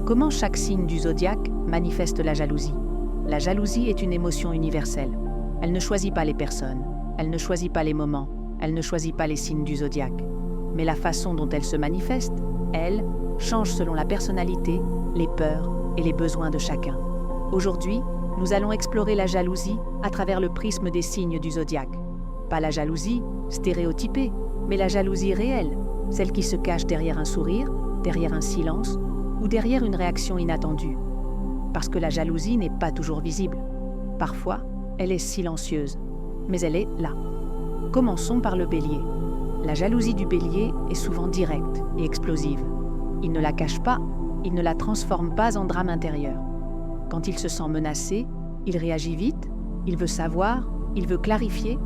Comment chaque signe du zodiaque manifeste la jalousie? La jalousie est une émotion universelle. Elle ne choisit pas les personnes, elle ne choisit pas les moments, elle ne choisit pas les signes du zodiaque. Mais la façon dont elle se manifeste, elle, change selon la personnalité, les peurs et les besoins de chacun. Aujourd'hui, nous allons explorer la jalousie à travers le prisme des signes du zodiaque. Pas la jalousie stéréotypée, mais la jalousie réelle, celle qui se cache derrière un sourire, derrière un silence ou derrière une réaction inattendue. Parce que la jalousie n'est pas toujours visible. Parfois, elle est silencieuse, mais elle est là. Commençons par le bélier. La jalousie du bélier est souvent directe et explosive. Il ne la cache pas, il ne la transforme pas en drame intérieur. Quand il se sent menacé, il réagit vite, il veut savoir, il veut clarifier.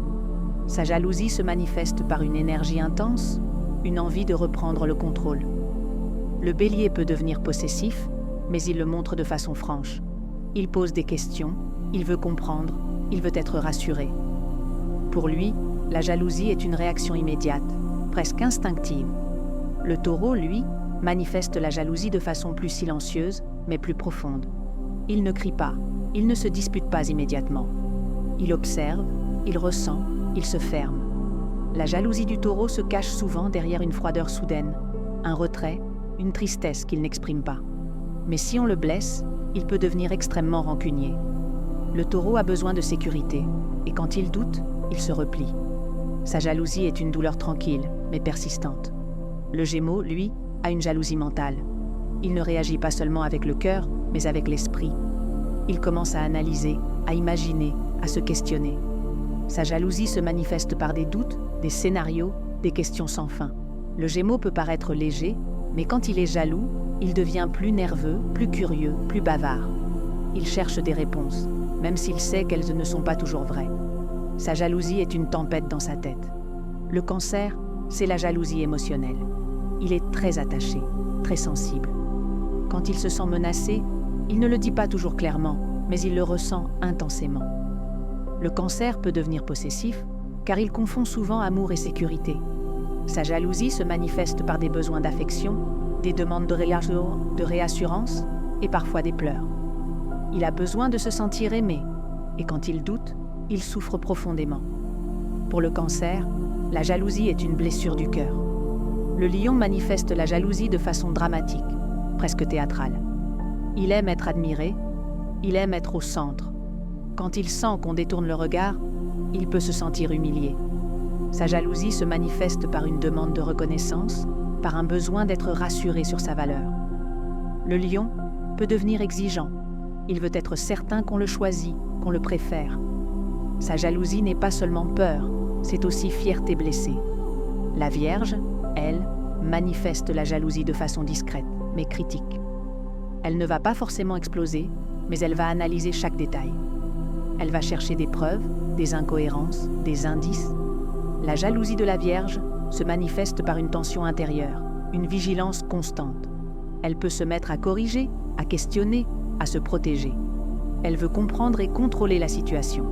Sa jalousie se manifeste par une énergie intense, une envie de reprendre le contrôle. Le bélier peut devenir possessif, mais il le montre de façon franche. Il pose des questions, il veut comprendre, il veut être rassuré. Pour lui, la jalousie est une réaction immédiate, presque instinctive. Le taureau, lui, manifeste la jalousie de façon plus silencieuse, mais plus profonde. Il ne crie pas, il ne se dispute pas immédiatement. Il observe, il ressent, il se ferme. La jalousie du taureau se cache souvent derrière une froideur soudaine, un retrait, une tristesse qu'il n'exprime pas. Mais si on le blesse, il peut devenir extrêmement rancunier. Le taureau a besoin de sécurité, et quand il doute, il se replie. Sa jalousie est une douleur tranquille, mais persistante. Le Gémeaux, lui, a une jalousie mentale. Il ne réagit pas seulement avec le cœur, mais avec l'esprit. Il commence à analyser, à imaginer, à se questionner. Sa jalousie se manifeste par des doutes, des scénarios, des questions sans fin. Le Gémeaux peut paraître léger, mais quand il est jaloux, il devient plus nerveux, plus curieux, plus bavard. Il cherche des réponses, même s'il sait qu'elles ne sont pas toujours vraies. Sa jalousie est une tempête dans sa tête. Le Cancer, c'est la jalousie émotionnelle. Il est très attaché, très sensible. Quand il se sent menacé, il ne le dit pas toujours clairement, mais il le ressent intensément. Le Cancer peut devenir possessif, car il confond souvent amour et sécurité. Sa jalousie se manifeste par des besoins d'affection, des demandes de réassurance et parfois des pleurs. Il a besoin de se sentir aimé, et quand il doute, il souffre profondément. Pour le Cancer, la jalousie est une blessure du cœur. Le Lion manifeste la jalousie de façon dramatique, presque théâtrale. Il aime être admiré, il aime être au centre. Quand il sent qu'on détourne le regard, il peut se sentir humilié. Sa jalousie se manifeste par une demande de reconnaissance, par un besoin d'être rassuré sur sa valeur. Le Lion peut devenir exigeant. Il veut être certain qu'on le choisit, qu'on le préfère. Sa jalousie n'est pas seulement peur, c'est aussi fierté blessée. La Vierge, elle, manifeste la jalousie de façon discrète, mais critique. Elle ne va pas forcément exploser, mais elle va analyser chaque détail. Elle va chercher des preuves, des incohérences, des indices. La jalousie de la Vierge se manifeste par une tension intérieure, une vigilance constante. Elle peut se mettre à corriger, à questionner, à se protéger. Elle veut comprendre et contrôler la situation.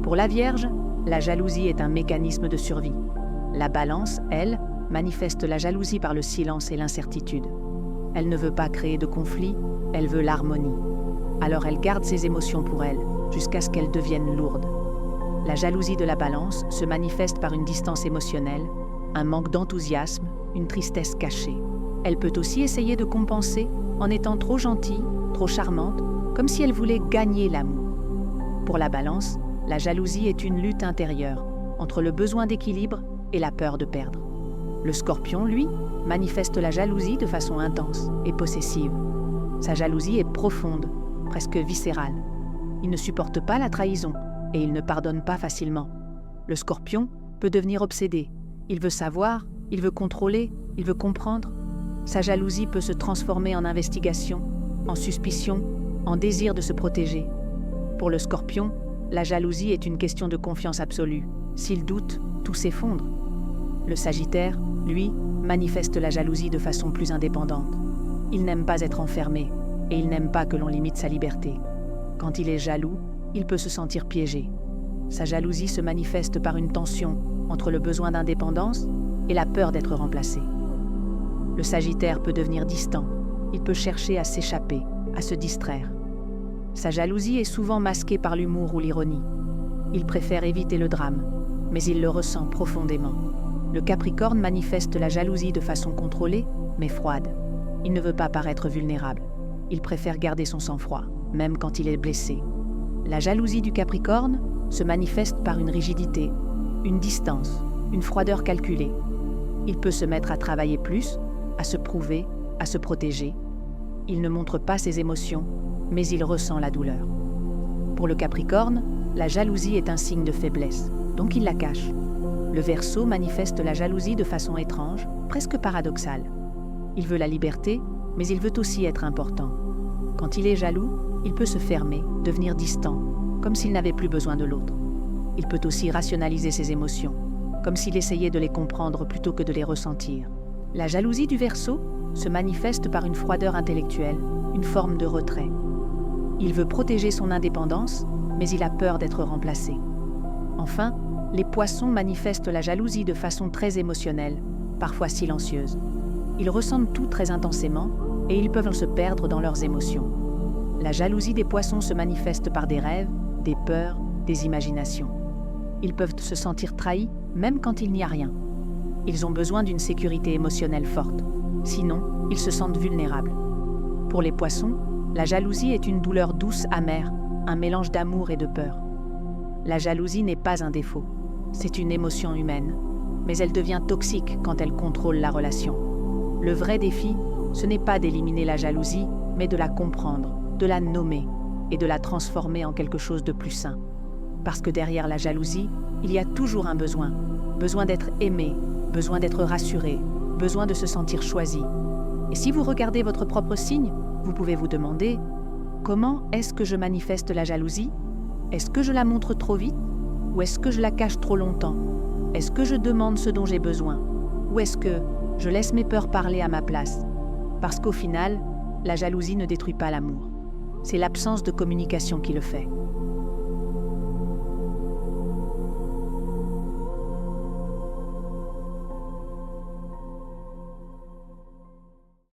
Pour la Vierge, la jalousie est un mécanisme de survie. La Balance, elle, manifeste la jalousie par le silence et l'incertitude. Elle ne veut pas créer de conflit, elle veut l'harmonie. Alors elle garde ses émotions pour elle, jusqu'à ce qu'elles deviennent lourdes. La jalousie de la Balance se manifeste par une distance émotionnelle, un manque d'enthousiasme, une tristesse cachée. Elle peut aussi essayer de compenser en étant trop gentille, trop charmante, comme si elle voulait gagner l'amour. Pour la Balance, la jalousie est une lutte intérieure entre le besoin d'équilibre et la peur de perdre. Le Scorpion, lui, manifeste la jalousie de façon intense et possessive. Sa jalousie est profonde, presque viscérale. Il ne supporte pas la trahison et il ne pardonne pas facilement. Le Scorpion peut devenir obsédé. Il veut savoir, il veut contrôler, il veut comprendre. Sa jalousie peut se transformer en investigation, en suspicion, en désir de se protéger. Pour le Scorpion, la jalousie est une question de confiance absolue. S'il doute, tout s'effondre. Le Sagittaire, lui, manifeste la jalousie de façon plus indépendante. Il n'aime pas être enfermé et il n'aime pas que l'on limite sa liberté. Quand il est jaloux, il peut se sentir piégé. Sa jalousie se manifeste par une tension entre le besoin d'indépendance et la peur d'être remplacé. Le Sagittaire peut devenir distant. il peut chercher à s'échapper, à se distraire. Sa jalousie est souvent masquée par l'humour ou l'ironie. Il préfère éviter le drame, mais il le ressent profondément. Le Capricorne manifeste la jalousie de façon contrôlée, mais froide. Il ne veut pas paraître vulnérable. Il préfère garder son sang-froid, même quand il est blessé. La jalousie du Capricorne se manifeste par une rigidité, une distance, une froideur calculée. Il peut se mettre à travailler plus, à se prouver, à se protéger. Il ne montre pas ses émotions, mais il ressent la douleur. Pour le Capricorne, la jalousie est un signe de faiblesse, donc il la cache. Le Verseau manifeste la jalousie de façon étrange, presque paradoxale. Il veut la liberté, mais il veut aussi être important. Quand il est jaloux, il peut se fermer, devenir distant, comme s'il n'avait plus besoin de l'autre. Il peut aussi rationaliser ses émotions, comme s'il essayait de les comprendre plutôt que de les ressentir. La jalousie du Verseau se manifeste par une froideur intellectuelle, une forme de retrait. Il veut protéger son indépendance, mais il a peur d'être remplacé. Enfin, les Poissons manifestent la jalousie de façon très émotionnelle, parfois silencieuse. Ils ressentent tout très intensément et ils peuvent se perdre dans leurs émotions. La jalousie des Poissons se manifeste par des rêves, des peurs, des imaginations. Ils peuvent se sentir trahis, même quand il n'y a rien. Ils ont besoin d'une sécurité émotionnelle forte. Sinon, ils se sentent vulnérables. Pour les Poissons, la jalousie est une douleur douce, amère, un mélange d'amour et de peur. La jalousie n'est pas un défaut, c'est une émotion humaine, mais elle devient toxique quand elle contrôle la relation. Le vrai défi, ce n'est pas d'éliminer la jalousie, mais de la comprendre, de la nommer et de la transformer en quelque chose de plus sain. Parce que derrière la jalousie, il y a toujours un besoin. Besoin d'être aimé, besoin d'être rassuré, besoin de se sentir choisi. Et si vous regardez votre propre signe, vous pouvez vous demander « Comment est-ce que je manifeste la jalousie ? Est-ce que je la montre trop vite ? Ou est-ce que je la cache trop longtemps ? Est-ce que je demande ce dont j'ai besoin ? Ou est-ce que je laisse mes peurs parler à ma place ? Parce qu'au final, la jalousie ne détruit pas l'amour. C'est l'absence de communication qui le fait.